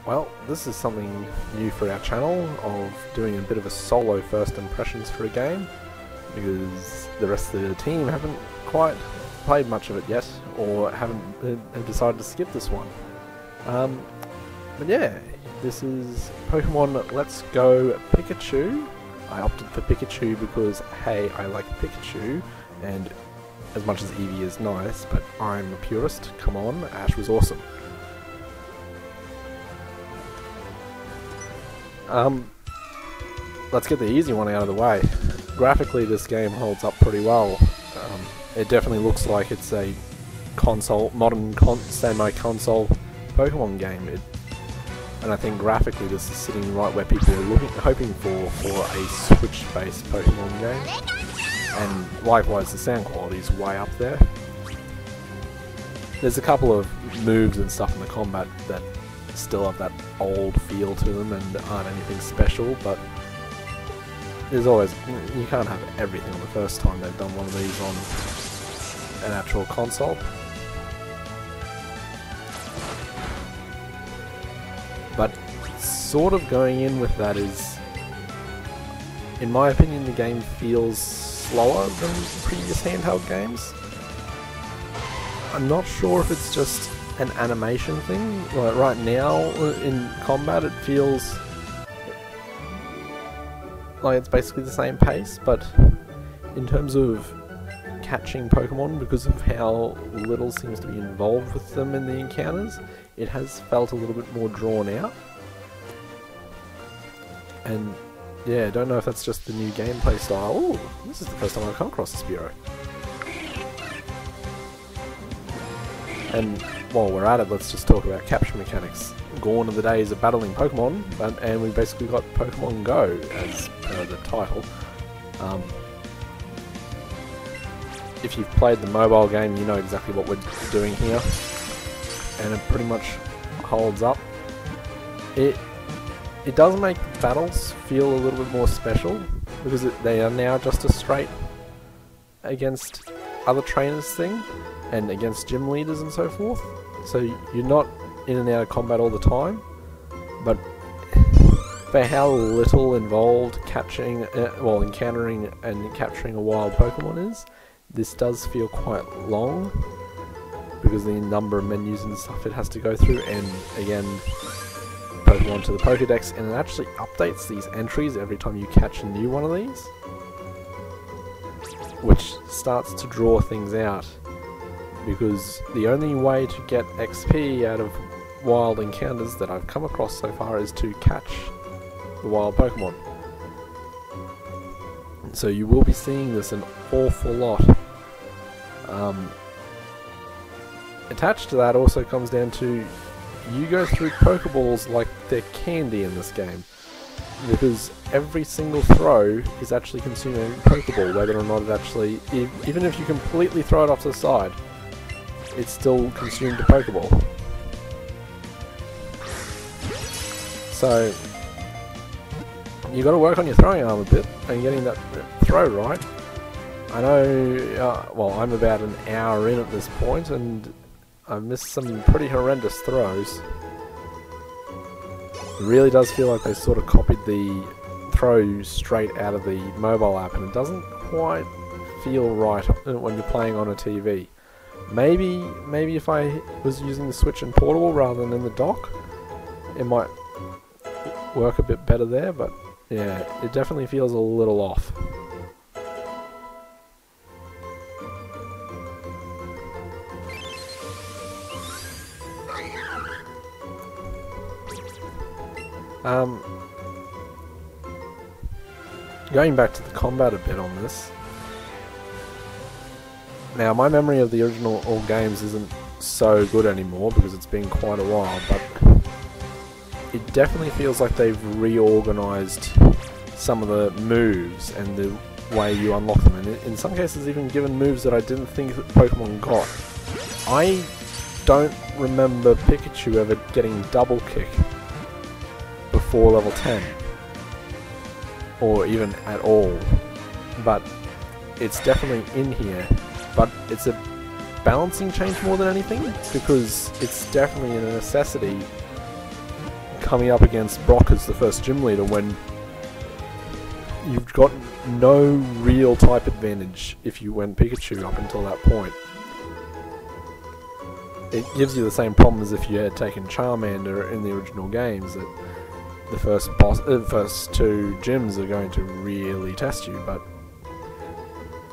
Well, this is something new for our channel, of doing a bit of a solo first impressions for a game, because the rest of the team haven't quite played much of it yet, or have decided to skip this one. But yeah, this is Pokemon Let's Go Pikachu. I opted for Pikachu because, hey, I like Pikachu, and as much as Eevee is nice, but I'm a purist. Come on, Ash was awesome. Let's get the easy one out of the way. Graphically, this game holds up pretty well. It definitely looks like it's a modern semi-console Pokemon game. And I think graphically this is sitting right where people are hoping for a Switch-based Pokemon game. And likewise, the sound quality is way up there. There's a couple of moves and stuff in the combat that still have that old feel to them and aren't anything special, but there's always, you can't have everything on the first time they've done one of these on an actual console. But sort of going in with that is, in my opinion, the game feels slower than previous handheld games. I'm not sure if it's just an animation thing. Like right now in combat it feels like it's basically the same pace, but in terms of catching Pokemon, because of how little seems to be involved with them in the encounters, it has felt a little bit more drawn out. And yeah, I don't know if that's just the new gameplay style. Ooh, this is the first time I've come across this Spearow. And while we're at it, let's just talk about capture mechanics. Gone are the days of battling Pokemon, and we basically got Pokemon Go as per the title. If you've played the mobile game, you know exactly what we're doing here, and it pretty much holds up. It does make battles feel a little bit more special, because they are now just a straight against other trainers thing, and against gym leaders and so forth. So you're not in and out of combat all the time, but for how little involved catching, encountering and capturing a wild Pokemon is, this does feel quite long, because the number of menus and stuff it has to go through, and again, Pokemon to the Pokedex, and it actually updates these entries every time you catch a new one of these, which starts to draw things out, because the only way to get XP out of wild encounters that I've come across so far is to catch the wild Pokemon. So you will be seeing this an awful lot. Attached to that also comes down to, you go through Pokeballs like they're candy in this game, because every single throw is actually consuming a Pokeball, whether or not it actually, even if you completely throw it off to the side, it's still consumed a Pokeball. So you got to work on your throwing arm a bit and getting that throw right. I know, well, I'm about an hour in at this point, and I've missed some pretty horrendous throws. It really does feel like they sort of copied the throw straight out of the mobile app, and it doesn't quite feel right when you're playing on a TV. Maybe if I was using the Switch and portable rather than in the dock, it might work a bit better there, but yeah, it definitely feels a little off. Going back to the combat a bit on this. Now, my memory of the original all games isn't so good anymore because it's been quite a while, but it definitely feels like they've reorganized some of the moves and the way you unlock them, and in some cases even given moves that I didn't think that Pokemon got. I don't remember Pikachu ever getting double kick before level 10, or even at all, but it's definitely in here. But it's a balancing change more than anything, because it's definitely a necessity coming up against Brock as the first gym leader when you've got no real type advantage if you went Pikachu up until that point. It gives you the same problem as if you had taken Charmander in the original games, that the first two gyms are going to really test you, but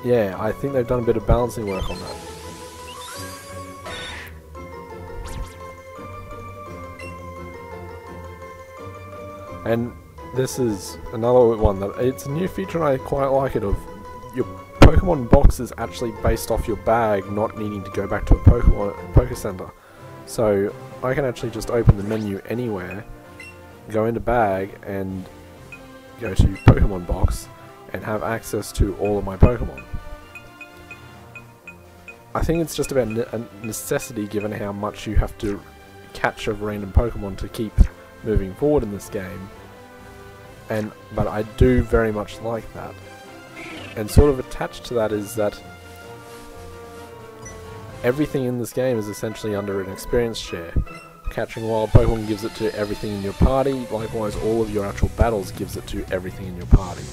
yeah, I think they've done a bit of balancing work on that. And this is another one that it's a new feature and I quite like it, of your Pokemon box is actually based off your bag, not needing to go back to a Poké Center. So I can actually just open the menu anywhere, go into bag and go to Pokemon box and have access to all of my Pokemon. I think it's just about a necessity given how much you have to catch of random Pokemon to keep moving forward in this game, but I do very much like that. And sort of attached to that is that everything in this game is essentially under an experience share. Catching wild Pokemon gives it to everything in your party, likewise all of your actual battles gives it to everything in your party.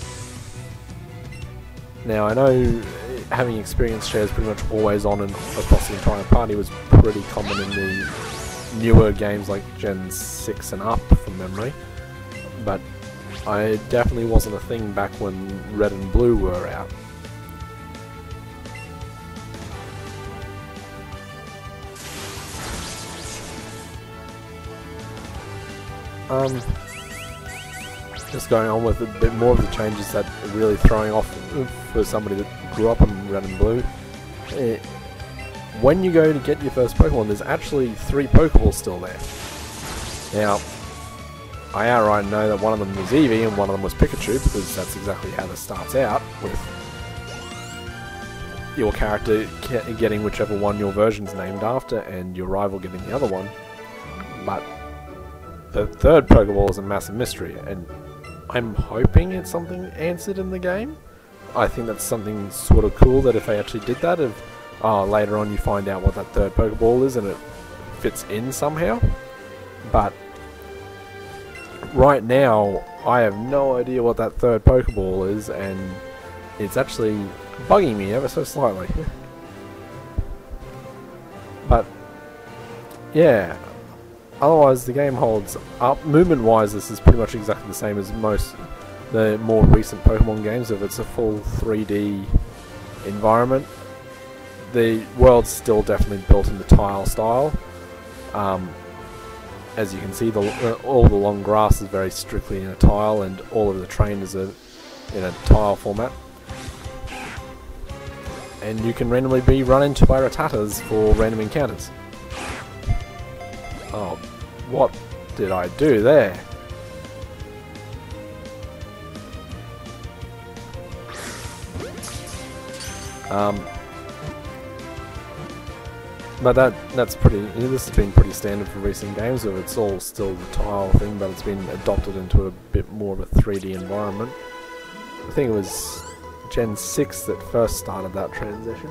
Now I know having experience shares pretty much always on and across the entire party was pretty common in the newer games like Gen 6 and up from memory, but I definitely wasn't a thing back when Red and Blue were out. Just going on with a bit more of the changes that are really throwing off for somebody that grew up on Red and Blue. When you go to get your first Pokemon, there's actually 3 Pokeballs still there. Now, I outright know that one of them was Eevee and one of them was Pikachu, because that's exactly how this starts out, with your character getting whichever one your version's named after and your rival getting the other one. But the third Pokeball is a massive mystery, and I'm hoping it's something answered in the game. I think that's something sort of cool, that if they actually did that, later on you find out what that third Pokeball is and it fits in somehow. But right now, I have no idea what that third Pokeball is, and it's actually bugging me ever so slightly. But yeah, otherwise the game holds up. Movement-wise, this is pretty much exactly the same as most the more recent Pokemon games. If it's a full 3D environment, the world's still definitely built in the tile style. As you can see, all the long grass is very strictly in a tile, and all of the terrain is in a tile format. And you can randomly be run into by Rattatas for random encounters. Oh, what did I do there? But that's pretty. This has been pretty standard for recent games. Of it's all still the tile thing, but it's been adopted into a bit more of a 3D environment. I think it was Gen 6 that first started that transition.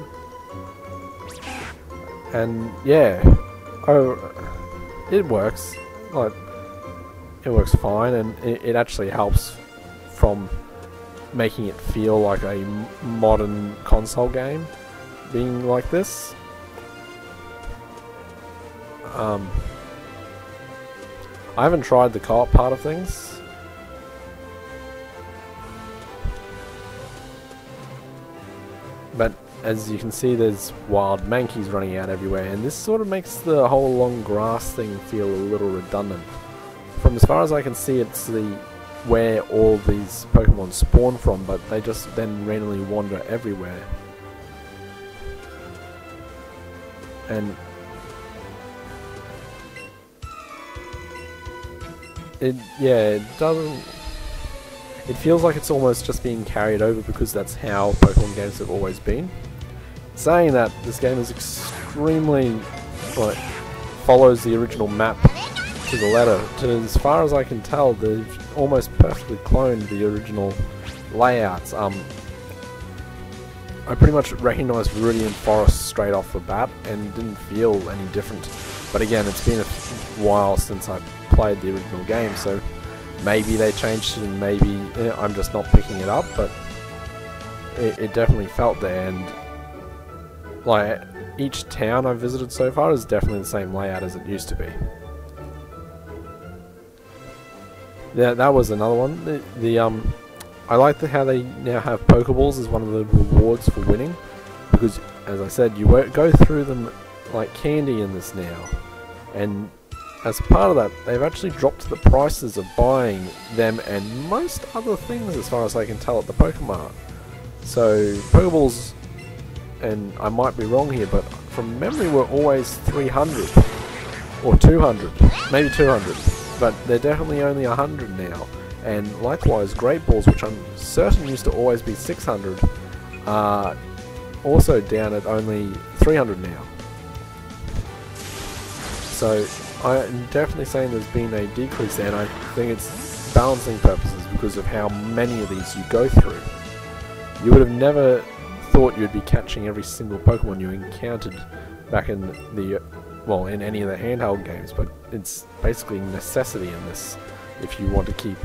And yeah, it works. Like, it works fine, and it actually helps from making it feel like a modern console game, being like this. I haven't tried the co-op part of things. But as you can see, there's wild Mankeys running out everywhere, and this sort of makes the whole long grass thing feel a little redundant. From as far as I can see, it's where all these Pokemon spawn from, but they just then randomly wander everywhere. And it doesn't. It feels like it's almost just being carried over because that's how Pokemon games have always been. Saying that, this game is extremely follows the original map to the letter. As far as I can tell, they've almost perfectly cloned the original layouts. I pretty much recognised Viridian Forest straight off the bat and didn't feel any different. But again, it's been a while since I played the original game, so maybe they changed it and maybe I'm just not picking it up, but it definitely felt there. And like each town I've visited so far is definitely the same layout as it used to be. Yeah, that was another one. I like how they now have Pokeballs as one of the rewards for winning, because as I said, you go through them like candy in this now, and as part of that, they've actually dropped the prices of buying them and most other things as far as I can tell at the Pokemart. So Pokeballs, and I might be wrong here, but from memory were always 300 or 200, maybe 200, but they're definitely only 100 now. And likewise, Great Balls, which I'm certain used to always be 600, are also down at only 300 now. So I'm definitely saying there's been a decrease there, and I think it's balancing purposes because of how many of these you go through. You would have never thought you'd be catching every single Pokemon you encountered back in the, well, in any of the handheld games, but it's basically a necessity in this if you want to keep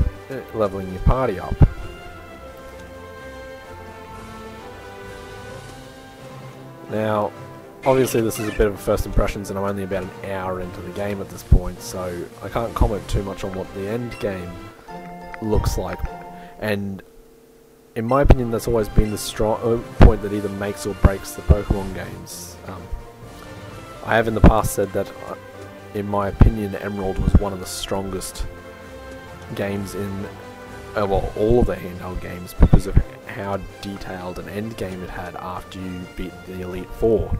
leveling your party up. Now, obviously this is a bit of a first impressions and I'm only about an hour into the game at this point, so I can't comment too much on what the end game looks like. And in my opinion, that's always been the strong point that either makes or breaks the Pokemon games. I have in the past said that, in my opinion, Emerald was one of the strongest games in, well, all of the handheld games because of how detailed an end game it had after you beat the Elite Four.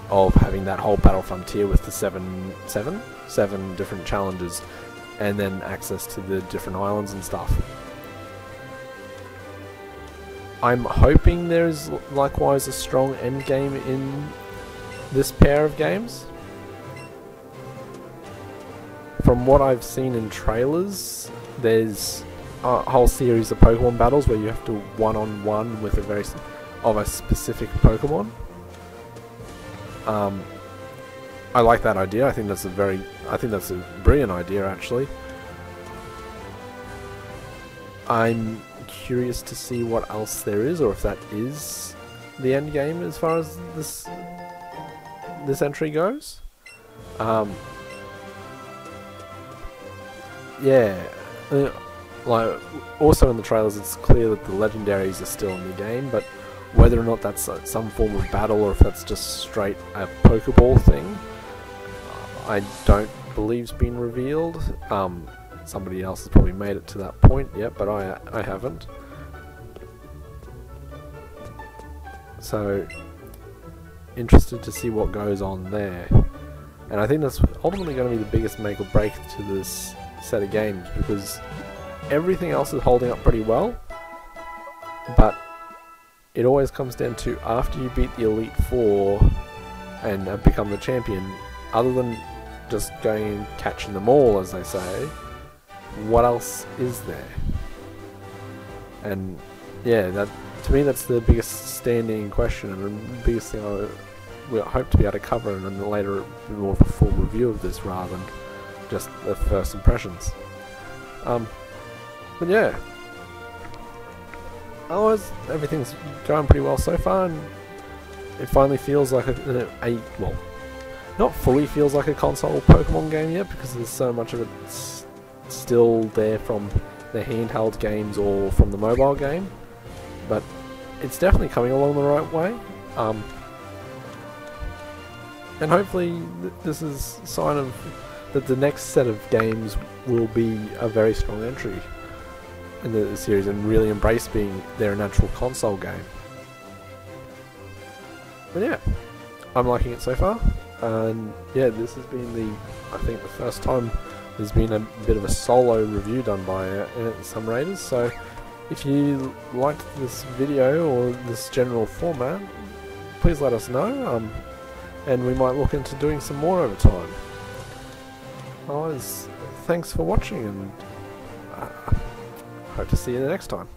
Of having that whole battle frontier with the seven different challenges, and then access to the different islands and stuff. I'm hoping there's likewise a strong end game in this pair of games. From what I've seen in trailers, there's a whole series of Pokemon battles where you have to one-on-one with a specific Pokemon. I like that idea. I think that's a brilliant idea, actually. I'm curious to see what else there is, or if that is the end game as far as this entry goes. Yeah, like also in the trailers, it's clear that the legendaries are still in the game, but whether or not that's some form of battle or if that's just straight a Pokeball thing, I don't believe's been revealed. Somebody else has probably made it to that point yet, but I haven't. So, interested to see what goes on there. And I think that's ultimately going to be the biggest make or break to this set of games, because everything else is holding up pretty well, but it always comes down to, after you beat the Elite Four and have become the champion, other than just going and catching them all, as they say, what else is there? And yeah, that to me that's the biggest standing question, and the biggest thing I hope to be able to cover in a later, more of a full review of this rather than just the first impressions. But yeah, otherwise everything's going pretty well so far, and it finally feels like well, not fully feels like a console Pokemon game yet, because there's so much of it still there from the handheld games or from the mobile game, but it's definitely coming along the right way. And hopefully this is a sign of that the next set of games will be a very strong entry in the series and really embrace being their natural console game. But yeah, I'm liking it so far, and yeah, this has been I think the first time there's been a bit of a solo review done by SomeRaiders. So if you liked this video or this general format, please let us know, and we might look into doing some more over time. Otherwise, thanks for watching, and hope to see you the next time.